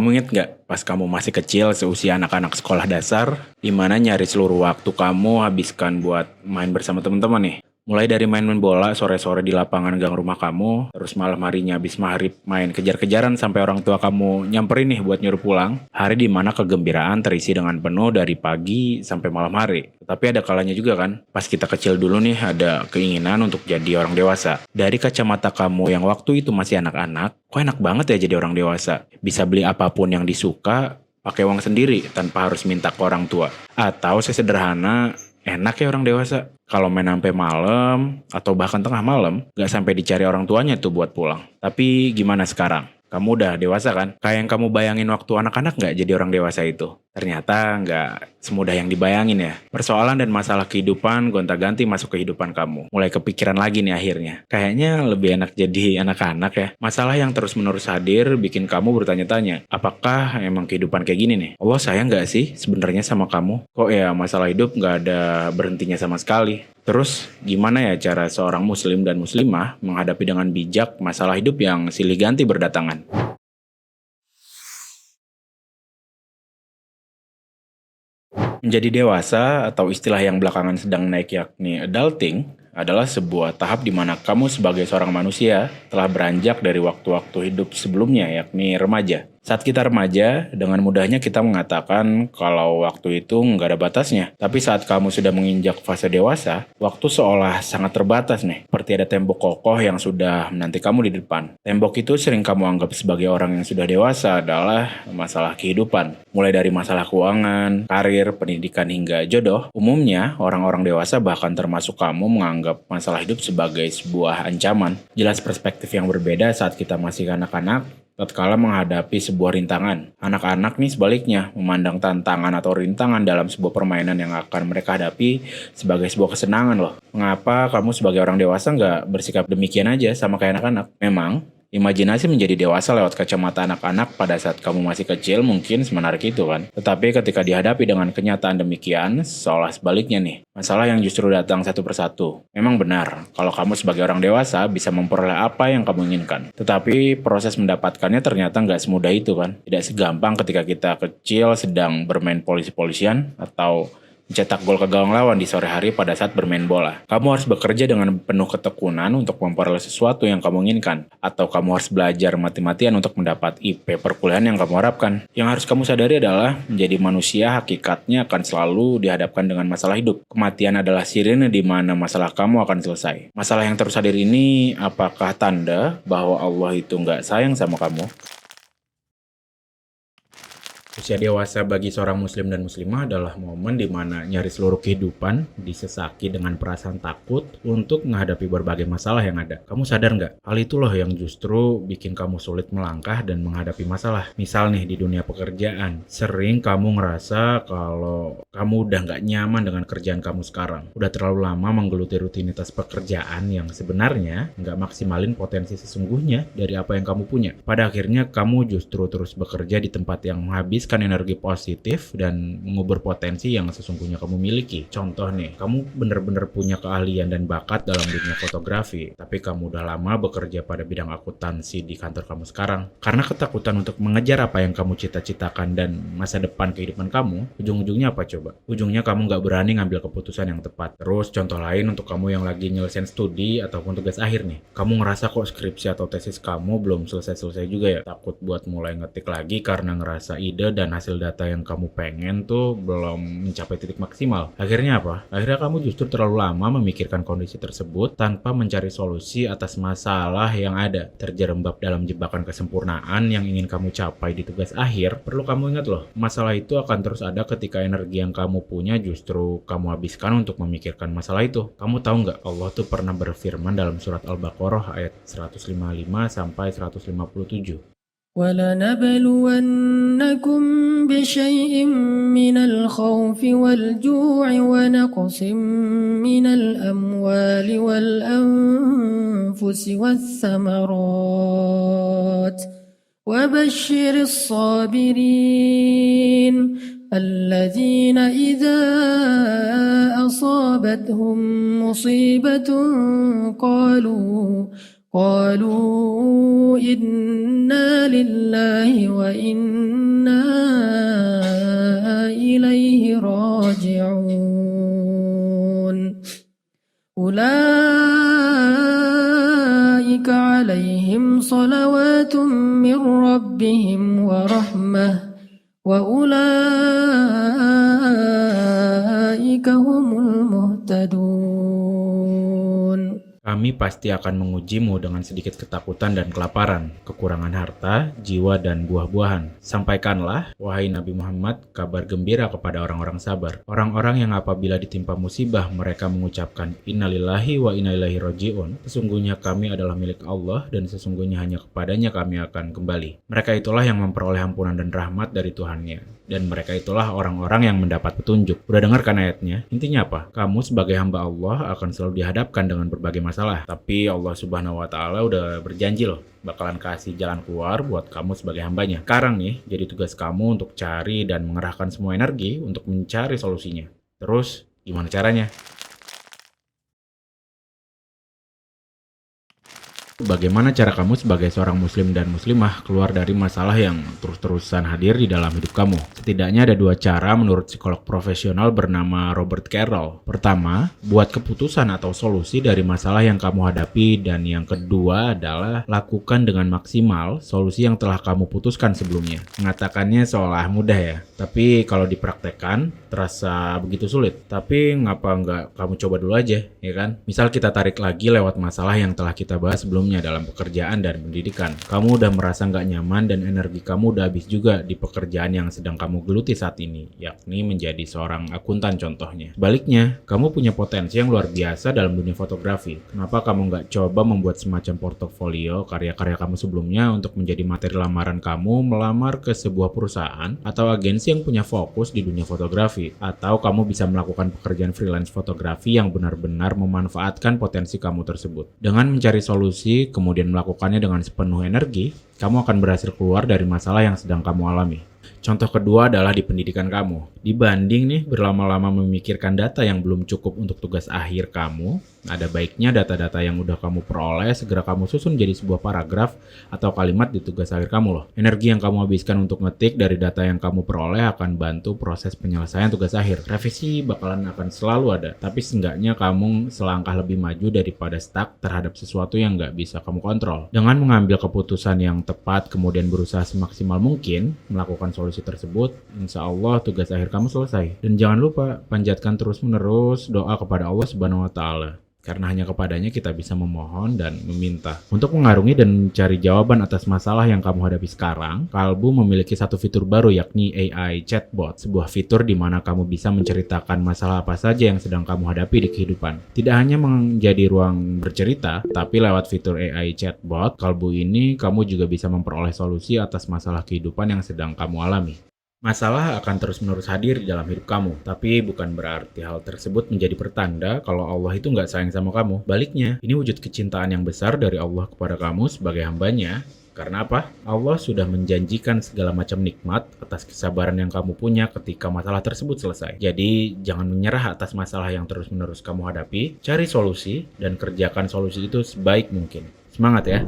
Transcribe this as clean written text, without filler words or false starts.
Kamu inget nggak pas kamu masih kecil seusia anak-anak sekolah dasar, di mana nyari seluruh waktu kamu habiskan buat main bersama teman-teman nih? Mulai dari main-main bola sore-sore di lapangan gang rumah kamu, terus malam harinya habis maghrib main kejar-kejaran sampai orang tua kamu nyamperin nih buat nyuruh pulang. Hari di mana kegembiraan terisi dengan penuh dari pagi sampai malam hari. Tapi ada kalanya juga kan, pas kita kecil dulu nih ada keinginan untuk jadi orang dewasa. Dari kacamata kamu yang waktu itu masih anak-anak, kok enak banget ya jadi orang dewasa. Bisa beli apapun yang disuka, pakai uang sendiri tanpa harus minta ke orang tua. Atau sesederhana, enak ya orang dewasa. Kalau main sampai malam atau bahkan tengah malam, nggak sampai dicari orang tuanya tuh buat pulang. Tapi gimana sekarang? Kamu udah dewasa kan? Kayak yang kamu bayangin waktu anak-anak nggak jadi orang dewasa itu? Ternyata nggak semudah yang dibayangin ya. Persoalan dan masalah kehidupan gonta-ganti masuk ke kehidupan kamu. Mulai kepikiran lagi nih akhirnya. Kayaknya lebih enak jadi anak-anak ya. Masalah yang terus-menerus hadir bikin kamu bertanya-tanya, apakah emang kehidupan kayak gini nih? Allah sayang nggak sih sebenarnya sama kamu? Kok ya masalah hidup nggak ada berhentinya sama sekali? Terus, gimana ya cara seorang muslim dan muslimah menghadapi dengan bijak masalah hidup yang silih ganti berdatangan? Menjadi dewasa atau istilah yang belakangan sedang naik yakni adulting adalah sebuah tahap di mana kamu sebagai seorang manusia telah beranjak dari waktu-waktu hidup sebelumnya yakni remaja. Saat kita remaja, dengan mudahnya kita mengatakan kalau waktu itu nggak ada batasnya. Tapi saat kamu sudah menginjak fase dewasa, waktu seolah sangat terbatas nih. Seperti ada tembok kokoh yang sudah menanti kamu di depan. Tembok itu sering kamu anggap sebagai orang yang sudah dewasa adalah masalah kehidupan. Mulai dari masalah keuangan, karir, pendidikan hingga jodoh. Umumnya, orang-orang dewasa bahkan termasuk kamu menganggap masalah hidup sebagai sebuah ancaman. Jelas perspektif yang berbeda saat kita masih anak-anak, tatkala menghadapi sebuah rintangan. Anak-anak nih sebaliknya, memandang tantangan atau rintangan dalam sebuah permainan yang akan mereka hadapi sebagai sebuah kesenangan loh. Mengapa kamu sebagai orang dewasa nggak bersikap demikian aja sama kayak anak-anak? Memang, imajinasi menjadi dewasa lewat kacamata anak-anak pada saat kamu masih kecil mungkin semenarik itu kan. Tetapi ketika dihadapi dengan kenyataan demikian, seolah sebaliknya nih. Masalah yang justru datang satu persatu. Memang benar, kalau kamu sebagai orang dewasa bisa memperoleh apa yang kamu inginkan. Tetapi proses mendapatkannya ternyata nggak semudah itu kan. Tidak segampang ketika kita kecil sedang bermain polisi-polisian atau mencetak gol ke gawang lawan di sore hari pada saat bermain bola. Kamu harus bekerja dengan penuh ketekunan untuk memperoleh sesuatu yang kamu inginkan. Atau kamu harus belajar mati-matian untuk mendapat IP perkuliahan yang kamu harapkan. Yang harus kamu sadari adalah menjadi manusia hakikatnya akan selalu dihadapkan dengan masalah hidup. Kematian adalah sirine di mana masalah kamu akan selesai. Masalah yang terus hadir ini apakah tanda bahwa Allah itu nggak sayang sama kamu? Usia dewasa bagi seorang muslim dan muslimah adalah momen di mana nyaris seluruh kehidupan disesaki dengan perasaan takut untuk menghadapi berbagai masalah yang ada. Kamu sadar nggak? Hal itu loh yang justru bikin kamu sulit melangkah dan menghadapi masalah. Misal nih di dunia pekerjaan, sering kamu ngerasa kalau kamu udah nggak nyaman dengan kerjaan kamu sekarang. Udah terlalu lama menggeluti rutinitas pekerjaan yang sebenarnya nggak maksimalin potensi sesungguhnya dari apa yang kamu punya. Pada akhirnya kamu justru terus bekerja di tempat yang menghabiskan energi positif dan mengubur potensi yang sesungguhnya kamu miliki. Contoh nih, kamu benar-benar punya keahlian dan bakat dalam dunia fotografi, tapi kamu udah lama bekerja pada bidang akuntansi di kantor kamu sekarang. Karena ketakutan untuk mengejar apa yang kamu cita-citakan dan masa depan kehidupan kamu, ujung-ujungnya apa coba? Ujungnya kamu nggak berani ngambil keputusan yang tepat. Terus contoh lain untuk kamu yang lagi nyelesain studi ataupun tugas akhir nih. Kamu ngerasa kok skripsi atau tesis kamu belum selesai-selesai juga ya? Takut buat mulai ngetik lagi karena ngerasa ide dan hasil data yang kamu pengen tuh belum mencapai titik maksimal. Akhirnya apa? Akhirnya kamu justru terlalu lama memikirkan kondisi tersebut tanpa mencari solusi atas masalah yang ada. Terjerembab dalam jebakan kesempurnaan yang ingin kamu capai di tugas akhir, perlu kamu ingat loh, masalah itu akan terus ada ketika energi yang kamu punya justru kamu habiskan untuk memikirkan masalah itu. Kamu tahu nggak, Allah tuh pernah berfirman dalam surat Al-Baqarah ayat 155 sampai 157. ولنبلونكم بشيء من الخوف والجوع ونقص من الأموال والأنفس والثمرات وبشر الصابرين الذين إذا أصابتهم مصيبة قالوا إنا لله وإنا إليه راجعون أولئك عليهم صلوات من ربهم ورحمة وأولئك هم المهتدون. Kami pasti akan mengujimu dengan sedikit ketakutan dan kelaparan, kekurangan harta, jiwa, dan buah-buahan. Sampaikanlah, wahai Nabi Muhammad, kabar gembira kepada orang-orang sabar. Orang-orang yang apabila ditimpa musibah, mereka mengucapkan, Innalillahi wa inna ilaihi raji'un. Sesungguhnya kami adalah milik Allah, dan sesungguhnya hanya kepadanya kami akan kembali. Mereka itulah yang memperoleh ampunan dan rahmat dari Tuhannya. Dan mereka itulah orang-orang yang mendapat petunjuk. Udah dengar kan ayatnya? Intinya apa? Kamu sebagai hamba Allah akan selalu dihadapkan dengan berbagai masalah. Tapi Allah Subhanahu wa Ta'ala udah berjanji loh, bakalan kasih jalan keluar buat kamu sebagai hambanya. Sekarang nih, jadi tugas kamu untuk cari dan mengerahkan semua energi untuk mencari solusinya. Terus, gimana caranya? Bagaimana cara kamu sebagai seorang muslim dan muslimah keluar dari masalah yang terus-terusan hadir di dalam hidup kamu? Setidaknya ada 2 cara menurut psikolog profesional bernama Robert Carroll. Pertama, buat keputusan atau solusi dari masalah yang kamu hadapi, dan yang kedua adalah lakukan dengan maksimal solusi yang telah kamu putuskan sebelumnya. Mengatakannya seolah mudah ya, tapi kalau dipraktekkan terasa begitu sulit. Tapi ngapa nggak kamu coba dulu aja, ya kan? Misal kita tarik lagi lewat masalah yang telah kita bahas sebelumnya dalam pekerjaan dan pendidikan. Kamu udah merasa nggak nyaman dan energi kamu udah habis juga di pekerjaan yang sedang kamu geluti saat ini, yakni menjadi seorang akuntan contohnya. Sebaliknya, kamu punya potensi yang luar biasa dalam dunia fotografi. Kenapa kamu nggak coba membuat semacam portofolio karya-karya kamu sebelumnya untuk menjadi materi lamaran kamu melamar ke sebuah perusahaan atau agensi yang punya fokus di dunia fotografi? Atau kamu bisa melakukan pekerjaan freelance fotografi yang benar-benar memanfaatkan potensi kamu tersebut. Dengan mencari solusi kemudian melakukannya dengan sepenuh energi, kamu akan berhasil keluar dari masalah yang sedang kamu alami. Contoh kedua adalah di pendidikan kamu. Dibanding nih berlama-lama memikirkan data yang belum cukup untuk tugas akhir kamu, ada baiknya data-data yang udah kamu peroleh segera kamu susun jadi sebuah paragraf atau kalimat di tugas akhir kamu loh. Energi yang kamu habiskan untuk ngetik dari data yang kamu peroleh akan bantu proses penyelesaian tugas akhir. Revisi bakalan akan selalu ada, tapi seenggaknya kamu selangkah lebih maju daripada stuck terhadap sesuatu yang nggak bisa kamu kontrol. Dengan mengambil keputusan yang tepat kemudian berusaha semaksimal mungkin melakukan solusi tersebut, insya Allah tugas akhir kamu selesai. Dan jangan lupa panjatkan terus-menerus doa kepada Allah Subhanahu wa Ta'ala. Karena hanya kepadanya kita bisa memohon dan meminta. Untuk mengarungi dan mencari jawaban atas masalah yang kamu hadapi sekarang, Kalbu memiliki satu fitur baru yakni AI Chatbot. Sebuah fitur di mana kamu bisa menceritakan masalah apa saja yang sedang kamu hadapi di kehidupan. Tidak hanya menjadi ruang bercerita, tapi lewat fitur AI Chatbot, Kalbu ini kamu juga bisa memperoleh solusi atas masalah kehidupan yang sedang kamu alami. Masalah akan terus-menerus hadir di dalam hidup kamu, tapi bukan berarti hal tersebut menjadi pertanda kalau Allah itu nggak sayang sama kamu. Baliknya, ini wujud kecintaan yang besar dari Allah kepada kamu sebagai hambanya. Karena apa? Allah sudah menjanjikan segala macam nikmat atas kesabaran yang kamu punya ketika masalah tersebut selesai. Jadi, jangan menyerah atas masalah yang terus-menerus kamu hadapi, cari solusi, dan kerjakan solusi itu sebaik mungkin. Semangat ya!